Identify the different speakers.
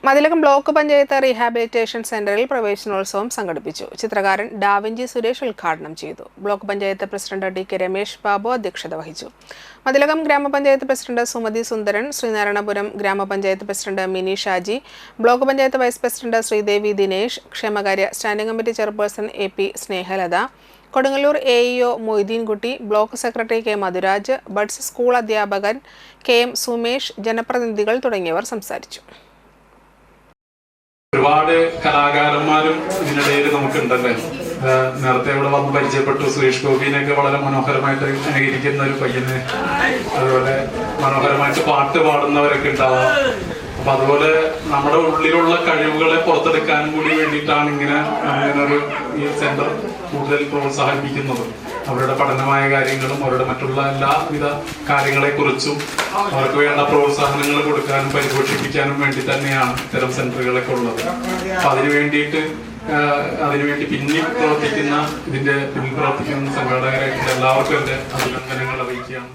Speaker 1: Mathilakam block panchayat rehabilitation സെന്ററിൽ പ്രവേശനോത്സവം സംഘടിപ്പിച്ചു. ചിത്രകാരൻ ഡാവിഞ്ചി സുരേഷ് ഉദ്ഘാടനം ചെയ്തു. Block panchayat president T K. Ramesh Babu അധ്യക്ഷത വഹിച്ചു. Mathilakam grama panchayat president Sumathi Sundaran, Sreenarayanapuram grama panchayat president Mini Shaji, block panchayat vice president Sreedevi Dinesh, ക്ഷേമകാര്യ standing committee chairperson A P. Snehalatha, Kodungallur AEO. Moideenkutty, block secretary K. Madhuraj, Buds school അധ്യാപകൻ കെ.എം. സുമേഷ്, ജനപ്രതിനിധികൾ തുടങ്ങിയവർ സംസാരിച്ചു.
Speaker 2: ഒരുപാട് കലാകാരന്മാരും ഇതിനിടയിൽ നമുക്കുണ്ടല്ലേ. നേരത്തെ ഇവിടെ വന്ന് പരിചയപ്പെട്ടു സുരേഷ് ഗോപിനെയൊക്കെ വളരെ മനോഹരമായിട്ട് അനുകരിക്കുന്ന ഒരു പയ്യന്, അതുപോലെ മനോഹരമായിട്ട് പാട്ട് പാടുന്നവരൊക്കെ ഉണ്ടാവാം. അപ്പൊ അതുപോലെ നമ്മുടെ ഉള്ളിലുള്ള കഴിവുകളെ പുറത്തെടുക്കാനും കൂടി വേണ്ടിയിട്ടാണ് ഇങ്ങനൊരു ഈ സെന്റർ കൂടുതൽ പ്രോത്സാഹിപ്പിക്കുന്നത്. അവരുടെ പഠനമായ കാര്യങ്ങളും അവരുടെ മറ്റുള്ള എല്ലാവിധ കാര്യങ്ങളെ കുറിച്ചും അവർക്ക് വേണ്ട പ്രോത്സാഹനങ്ങൾ കൊടുക്കാനും പരിപോഷിപ്പിക്കാനും വേണ്ടി തന്നെയാണ് ഇത്തരം സെന്ററുകളൊക്കെ ഉള്ളത്. അപ്പൊ അതിനുവേണ്ടി പിന്നിൽ പ്രവർത്തിക്കുന്ന സംഘാടകരായിട്ടുള്ള എല്ലാവർക്കും എന്റെ അഭിനന്ദനങ്ങൾ അറിയിക്കുകയാണ്.